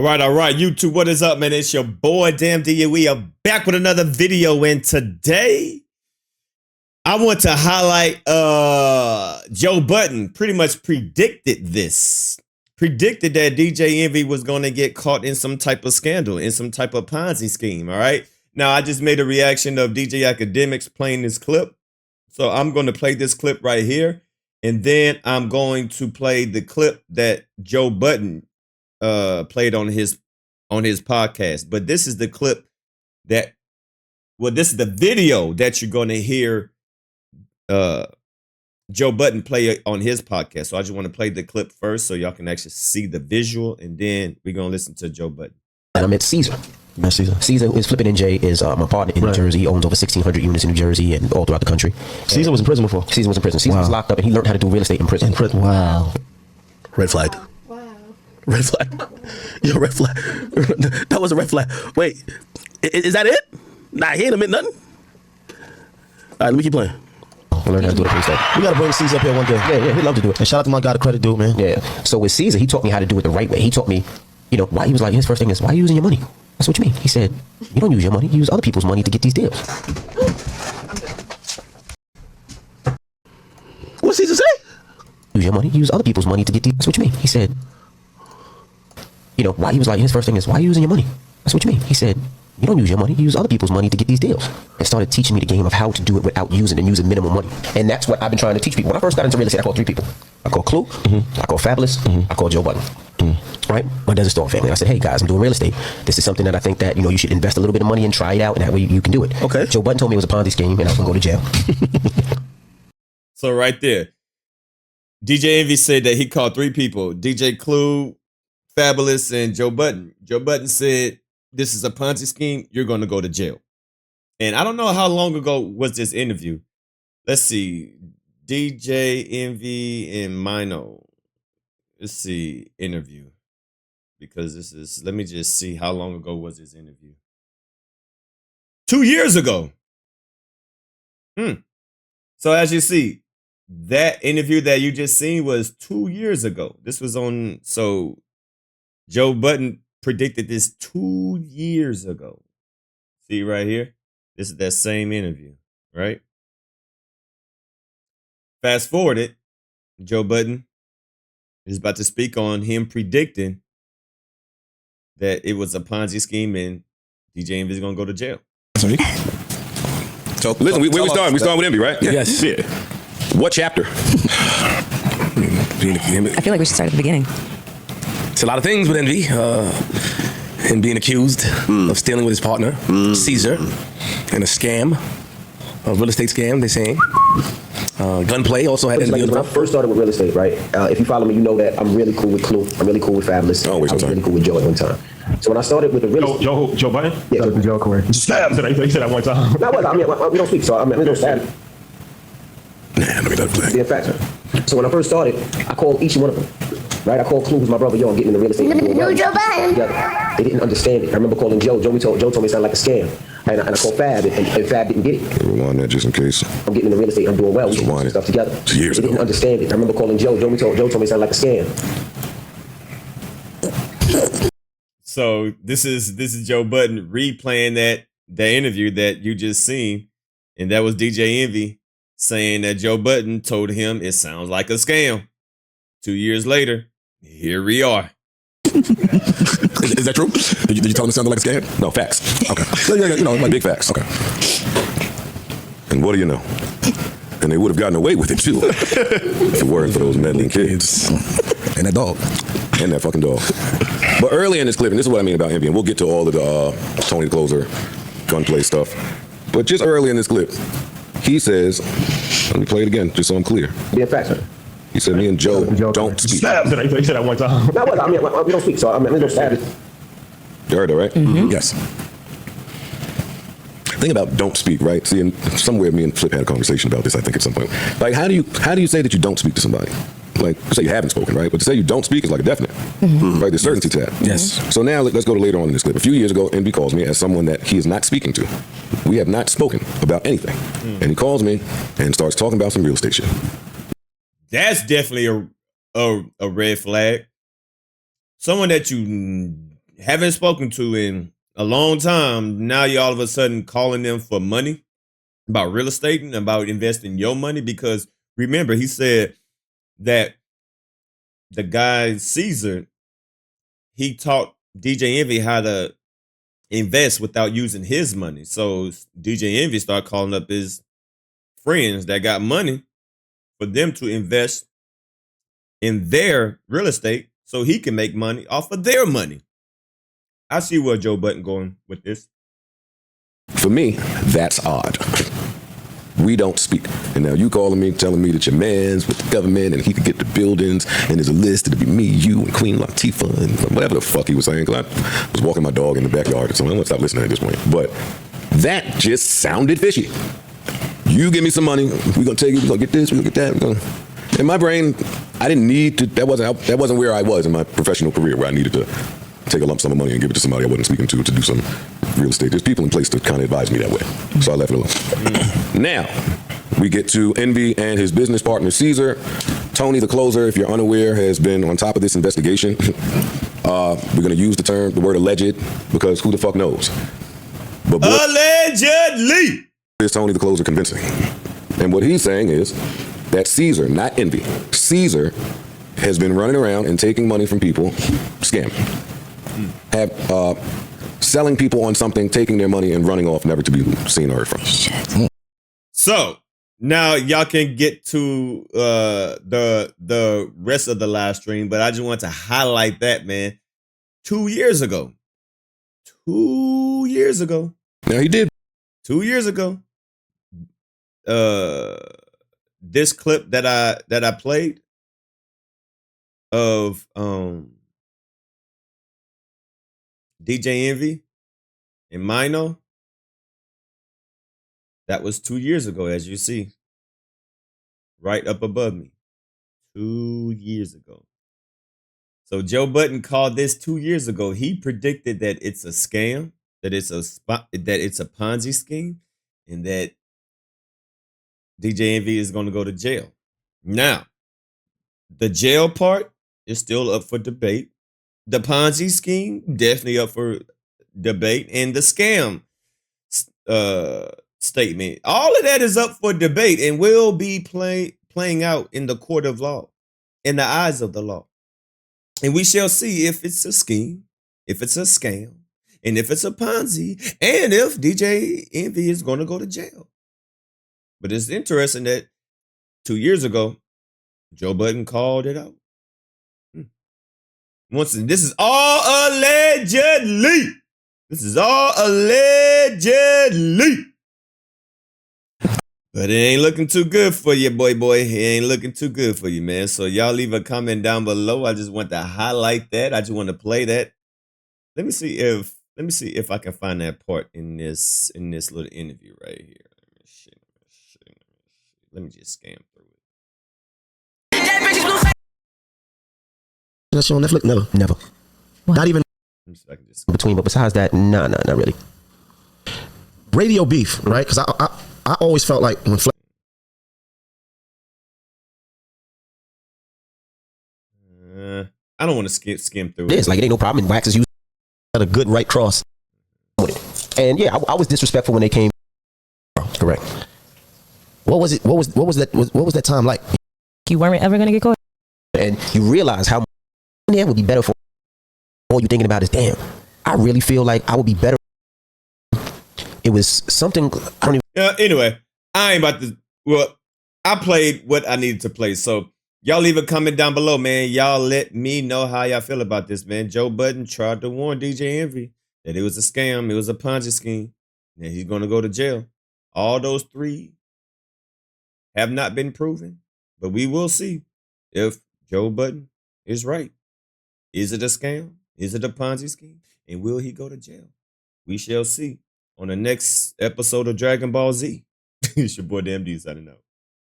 All right, YouTube, what is up, man? It's your boy, Damn D. We are back with another video, and today I want to highlight Joe Budden pretty much predicted this. Predicted that DJ Envy was going to get caught in some type of scandal, in some type of Ponzi scheme, all right? Now, I just made a reaction of DJ Academics playing this clip. So I'm going to play this clip right here, and then I'm going to play the clip that Joe Budden played on his podcast. But this is the clip that, well, this is the video that you're going to hear Joe Budden play on his podcast. So I just want to play the clip first so y'all can actually see the visual, and then we're going to listen to Joe Budden. And I met Caesar. Caesar is Flippin' NJ is my partner in New Jersey. He owns over 1,600 units in New Jersey and all throughout the country. Caesar was in prison before? Caesar was in prison. Caesar was locked up, and he learned how to do real estate in prison. Wow. Red flag. Wow. Red flag. Yo, red flag. That was a red flag. Wait, is that it? Nah, he ain't admit nothing. All right, let me keep playing. I learned how to do the real estate. We gotta bring Caesar up here one day. Yeah, he'd love to do it. And shout out to my guy, the credit dude, man. Yeah. So with Caesar, he taught me how to do it the right way. He taught me, you know, why he was like, his first thing is, why are you using your money? That's what you mean. He said, you don't use your money, you use other people's money to get these deals. What Caesar say? Use your money, you use other people's money to get these. That's what you mean. He said, you know, why he was like, his first thing is, why are you using your money? That's what you mean. He said, you don't use your money, you use other people's money to get these deals. And started teaching me the game of how to do it without using minimal money. And that's what I've been trying to teach people. When I first got into real estate, I called 3 people. I called Clue, I called Fabulous, I called Joe Budden. Right? My desert store family. I said, hey guys, I'm doing real estate. This is something that I think that, you know, you should invest a little bit of money and try it out, and that way you can do it. Okay. Joe Budden told me it was a Ponzi scheme and I was gonna go to jail. So right there, DJ Envy said that he called 3 people: DJ Clue, Fabulous, and Joe Budden. Joe Budden said, this is a Ponzi scheme, you're going to go to jail. And I don't know how long ago was this interview. Let's see. DJ Envy and Mino. Let's see, interview. Because this is, let me just see how long ago was this interview. 2 years ago. So as you see, that interview that you just seen was 2 years ago. This was on, so Joe Budden predicted this 2 years ago. See right here? This is that same interview, right? Fast forward it, Joe Budden is about to speak on him predicting that it was a Ponzi scheme and DJ Envy is going to go to jail. So listen, where we starting? We starting with Envy, right? Yes. Yeah. What chapter? I feel like we should start at the beginning. It's a lot of things with Envy. Him being accused of stealing with his partner, Caesar, and a scam, a real estate scam, they're saying. Gunplay also had Envy. When I first started with real estate, right? If you follow me, you know that I'm really cool with Clue. I'm really cool with Fabulous. Oh, wait, I was really cool with Joe at one time. So when I started with the real estate... Joe Budden? Yeah, Joe Corey. Stab! He said that one time. No, I mean, we don't speak, so I mean, we don't stab. Nah, let me let it play. Be a factor. So when I first started, I called each one of them. Right, I called Clue, who's my brother. Yo, I'm getting into real estate. No, Joe Budden. Yeah, they didn't understand it. I remember calling Joe. Joe told me it sounded like a scam. And I called Fab, and Fab didn't get it. Rewind that just in case. I'm getting into real estate. I'm doing well. We should put stuff together. Years they didn't ago. understand it. I remember calling Joe. Joe told me it sounded like a scam. So this is Joe Budden replaying that interview that you just seen, and that was DJ Envy saying that Joe Budden told him it sounds like a scam. 2 years later, here we are. Is that true? Did you tell him it sounded like a scam? No, facts. Okay. Yeah, you know, like big facts. Okay. And what do you know? And they would have gotten away with it too if it weren't for those meddling kids and that dog and that fucking dog. But early in this clip, and this is what I mean about Envy, and we'll get to all of the Tony the Closer gunplay stuff. But just early in this clip, he says, let me play it again, just so I'm clear. Be a factor. He said, me and Joe don't speak. Stab! He said that one time. No, I mean, we don't speak, so I mean, we don't stab it. You heard that, right? Yes. Think about don't speak, right? See, and somewhere me and Flip had a conversation about this, I think, at some point. Like, how do you say that you don't speak to somebody? Like, say you haven't spoken, right? But to say you don't speak is like a definite, right? There's certainty to that. Yes. So now let's go to later on in this clip. A few years ago, Envy calls me as someone that he is not speaking to. We have not spoken about anything. And he calls me and starts talking about some real estate shit. That's definitely a red flag. Someone that you haven't spoken to in a long time. Now you all of a sudden calling them for money about real estate and about investing your money, because remember he said that the guy Caesar, he taught DJ Envy how to invest without using his money. So DJ Envy started calling up his friends that got money for them to invest in their real estate so he can make money off of their money. I see where Joe Budden going with this. For me, that's odd. We don't speak. And now you calling me, telling me that your man's with the government and he could get the buildings and there's a list, it'll be me, you, and Queen Latifah and whatever the fuck he was saying, because I was walking my dog in the backyard or something. I'm going to stop listening at this point. But that just sounded fishy. You give me some money, we're going to take it, we're going to get this, we're going to get that. In my brain, I didn't need to, that wasn't where I was in my professional career, where I needed to take a lump sum of money and give it to somebody I wasn't speaking to do some real estate. There's people in place to kind of advise me that way. So I left it alone. Now, we get to Envy and his business partner, Caesar. Tony, the closer, if you're unaware, has been on top of this investigation. We're going to use the word alleged, because who the fuck knows? But Allegedly! Is Tony the closer convincing? And what he's saying is that Caesar, not Envy, Caesar has been running around and taking money from people, scamming. Selling people on something, taking their money and running off, never to be seen or heard from. Shit. So now y'all can get to the rest of the live stream, but I just want to highlight that, man. 2 years ago. 2 years ago. Now he did. 2 years ago. This clip that I played of DJ Envy and Mino, that was 2 years ago, as you see, right up above me. 2 years ago. So Joe Budden called this 2 years ago. He predicted that it's a scam, that it's a Ponzi scheme, and that DJ Envy is going to go to jail. Now, the jail part is still up for debate. The Ponzi scheme, definitely up for debate. And the scam statement, all of that is up for debate and will be playing out in the court of law, in the eyes of the law. And we shall see if it's a scheme, if it's a scam, and if it's a Ponzi, and if DJ Envy is going to go to jail. But it's interesting that 2 years ago, Joe Budden called it out. Once again, this is all allegedly. This is all allegedly. But it ain't looking too good for you, boy. It ain't looking too good for you, man. So y'all leave a comment down below. I just want to highlight that. I just want to play that. Let me see if I can find that part in this little interview right here. Let me just scan through it. That show on Netflix? Never. What? Not even Let me see if I can just Between, but besides that, nah, not really. radio beef, right? Because I always felt like when I don't want to skim through It is like it ain't no problem. And Wax is using a good right cross with it. And yeah, I was disrespectful when they came. Correct. What was it? What was that time like? You weren't ever gonna get caught. And you realize how that would be better for. All you thinking about is, damn, I really feel like I would be better. It was something I don't even. Anyway, I ain't about to. Well, I played what I needed to play. So y'all leave a comment down below, man. Y'all let me know how y'all feel about this, man. Joe Budden tried to warn DJ Envy that it was a scam, it was a Ponzi scheme, and he's gonna go to jail. All those three have not been proven, but we will see if Joe Budden is right. Is it a scam? Is it a Ponzi scheme? And will he go to jail? We shall see on the next episode of Dragon Ball Z. It's your boy, DMD, signing out.